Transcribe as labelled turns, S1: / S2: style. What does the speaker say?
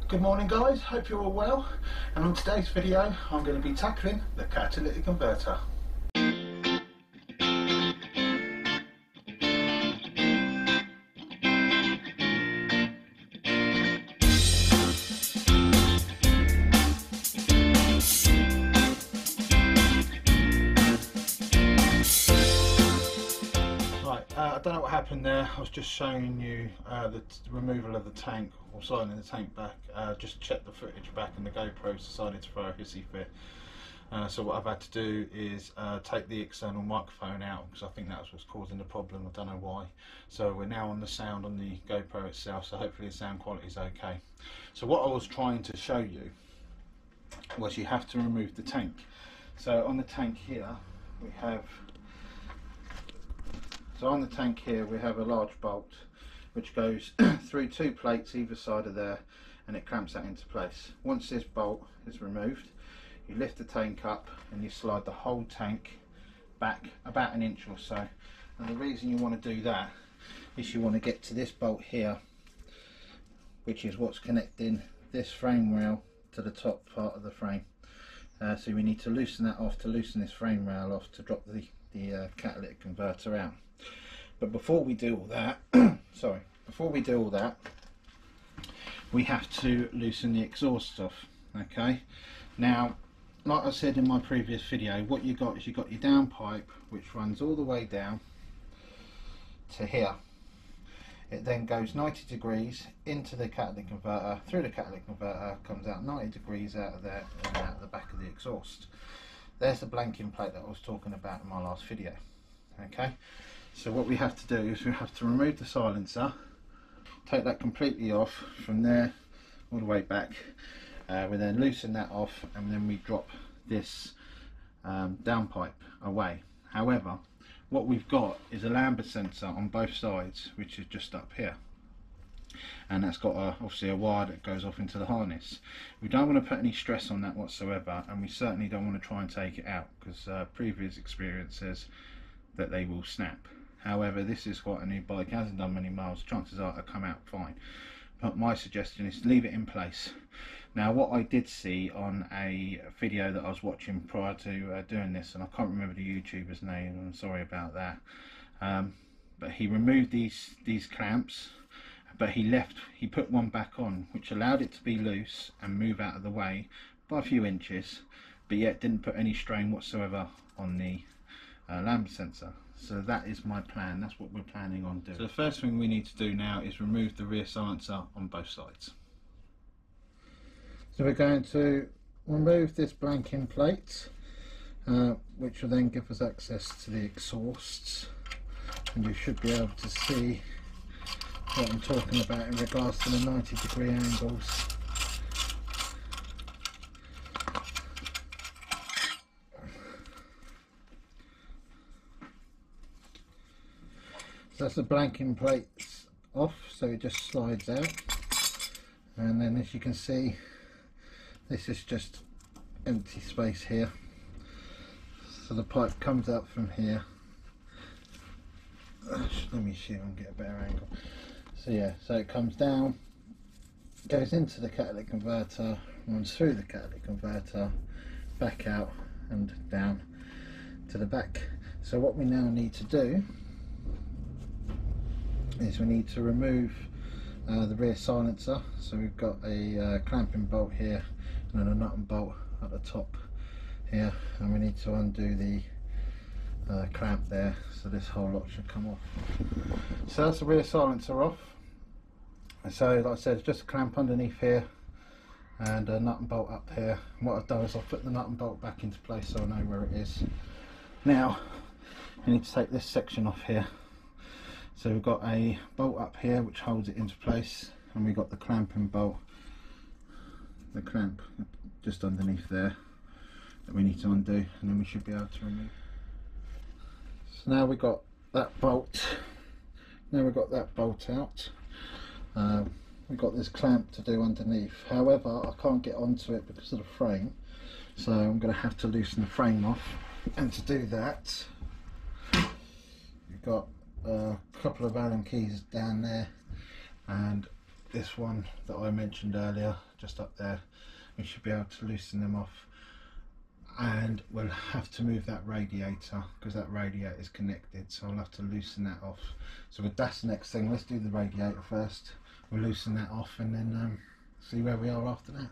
S1: Good morning guys, hope you're all well, and on today's video I'm going to be tackling the catalytic converter. I don't know what happened there. I was just showing you the removal of the tank, or sliding the tank back. Just checked the footage back and the GoPro decided to throw a hissy fit. So what I've had to do is take the external microphone out, because I think that's what's causing the problem. I don't know why. So we're now on the sound on the GoPro itself, so hopefully the sound quality is okay. So what I was trying to show you was you have to remove the tank. So on the tank here we have a large bolt which goes through two plates either side of there, and it clamps that into place. Once this bolt is removed, you lift the tank up and you slide the whole tank back about 1 inch or so. And the reason you want to do that is you want to get to this bolt here, which is what's connecting this frame rail to the top part of the frame. So we need to loosen that off, to loosen this frame rail off, to drop the catalytic converter out. But before we do all that, we have to loosen the exhaust off. Okay. Now, like I said in my previous video, what you got is you got your down pipe which runs all the way down to here. It then goes 90 degrees into the catalytic converter, through the catalytic converter, comes out 90 degrees out of there and out the back of the exhaust. There's the blanking plate that I was talking about in my last video. Okay, so what we have to do is we have to remove the silencer, take that completely off from there all the way back. We then loosen that off, and then we drop this downpipe away. However, what we've got is a lambda sensor on both sides, which is just up here, and that's got obviously a wire that goes off into the harness. We don't want to put any stress on that whatsoever, and we certainly don't want to try and take it out, because previous experience says that they will snap. However, this is quite a new bike, it hasn't done many miles, chances are it'll come out fine. But my suggestion is leave it in place. Now, what I did see on a video that I was watching prior to doing this, and I can't remember the YouTuber's name, I'm sorry about that, but he removed these clamps, but he put one back on which allowed it to be loose and move out of the way by a few inches, but yet didn't put any strain whatsoever on the lambda sensor. So that is my plan, that's what we're planning on doing. So the first thing we need to do now is remove the rear silencer on both sides. So we're going to remove this blanking plate, which will then give us access to the exhausts, and you should be able to see what I'm talking about in regards to the 90-degree angles. So that's the blanking plates off, so it just slides out, and then as you can see, this is just empty space here. So the pipe comes out from here. Let me see if I can get a better angle. So yeah, so it comes down, goes into the catalytic converter, runs through the catalytic converter, back out and down to the back. So what we now need to do is we need to remove the rear silencer. So we've got a clamping bolt here and then a nut and bolt at the top here, and we need to undo the clamp there, so this whole lot should come off. So that's the rear silencer off. So like I said, it's just a clamp underneath here and a nut and bolt up here. And what I've done is I've put the nut and bolt back into place so I know where it is. Now you need to take this section off here. So we've got a bolt up here which holds it into place, and we've got the clamping bolt, the clamp just underneath there that we need to undo, and then we should be able to remove. So now we've got that bolt. Now we've got that bolt out. We've got this clamp to do underneath. However, I can't get onto it because of the frame, so I'm going to have to loosen the frame off. And to do that, you've got a couple of Allen keys down there, and this one that I mentioned earlier, just up there. We should be able to loosen them off, and we'll have to move that radiator because that radiator is connected, so I'll have to loosen that off. So that's the next thing. Let's do the radiator first. We'll loosen that off and then see where we are after that.